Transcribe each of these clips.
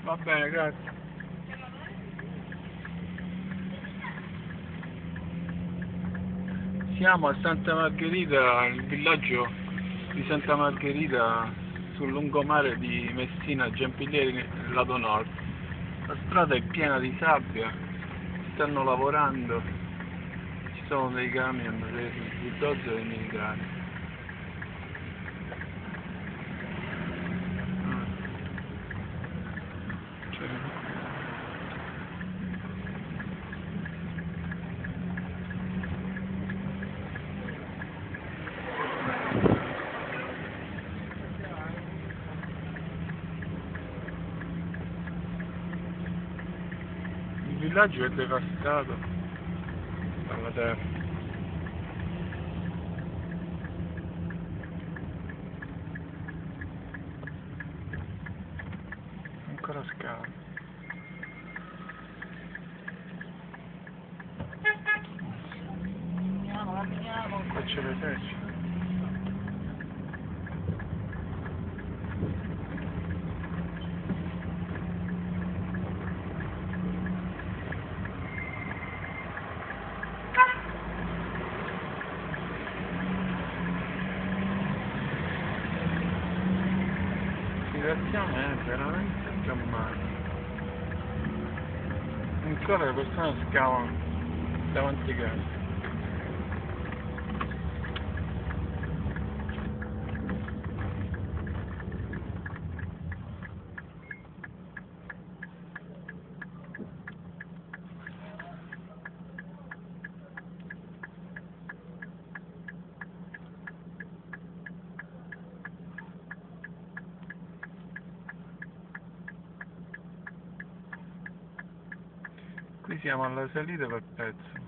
Va bene, grazie. Siamo a Santa Margherita, il villaggio di Santa Margherita sul lungomare di Messina, Giampilieri, lato nord. La strada è piena di sabbia, stanno lavorando, ci sono dei camion, dei bulldozer e dei militari. Il villaggio è devastato dalla terra. Ancora scava. Qua c'è l'esercito. La situazione è veramente drammatica. Ancora le persone scavano davanti a casa. Qui siamo alla salita per pezzo.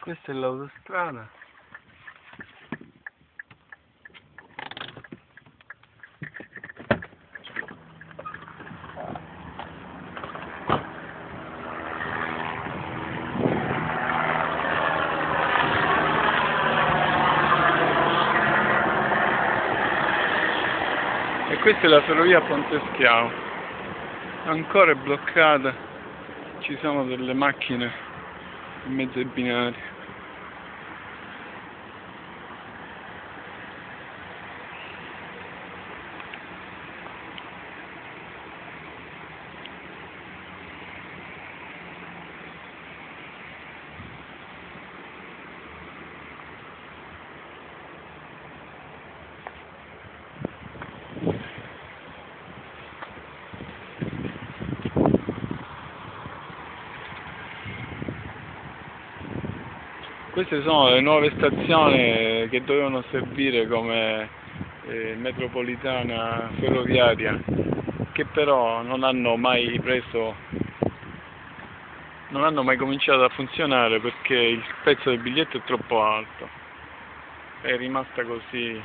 Questa è l'autostrada. E questa è la ferrovia a Ponte Schiavo. Ancora è bloccata, ci sono delle macchine in mezzo ai binari. Queste sono le nuove stazioni che dovevano servire come metropolitana ferroviaria, che però non hanno mai cominciato a funzionare perché il prezzo del biglietto è troppo alto è rimasta così.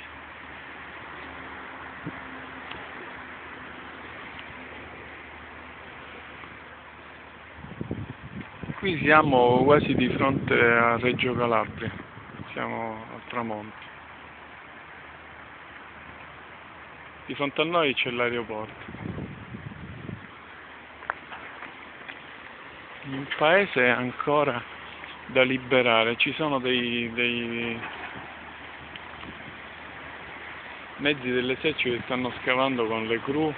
Qui siamo quasi di fronte a Reggio Calabria, siamo al tramonto. Di fronte a noi c'è l'aeroporto. Il paese è ancora da liberare, ci sono dei mezzi dell'esercito che stanno scavando con le gru,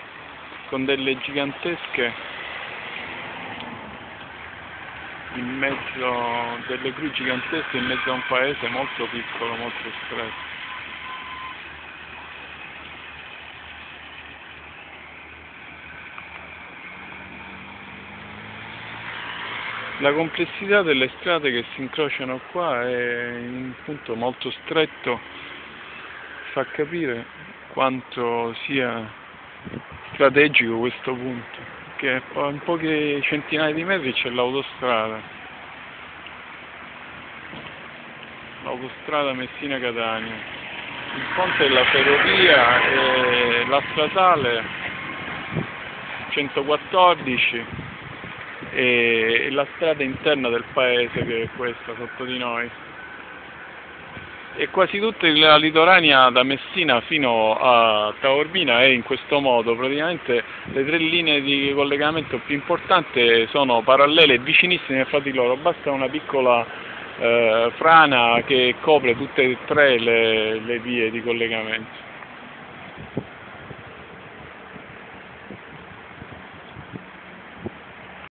con delle gigantesche, in mezzo, delle gru gigantesche in mezzo a un paese molto piccolo, molto stretto. La complessità delle strade che si incrociano qua è in un punto molto stretto, fa capire quanto sia strategico questo punto, che in poche centinaia di metri c'è l'autostrada Messina-Catania, il ponte della ferrovia e la statale 114 e la strada interna del paese, che è questa sotto di noi, e quasi tutta la litoranea da Messina fino a Taormina è in questo modo. Praticamente le tre linee di collegamento più importanti sono parallele e vicinissime fra di loro, basta una piccola frana che copre tutte e tre le vie di collegamento.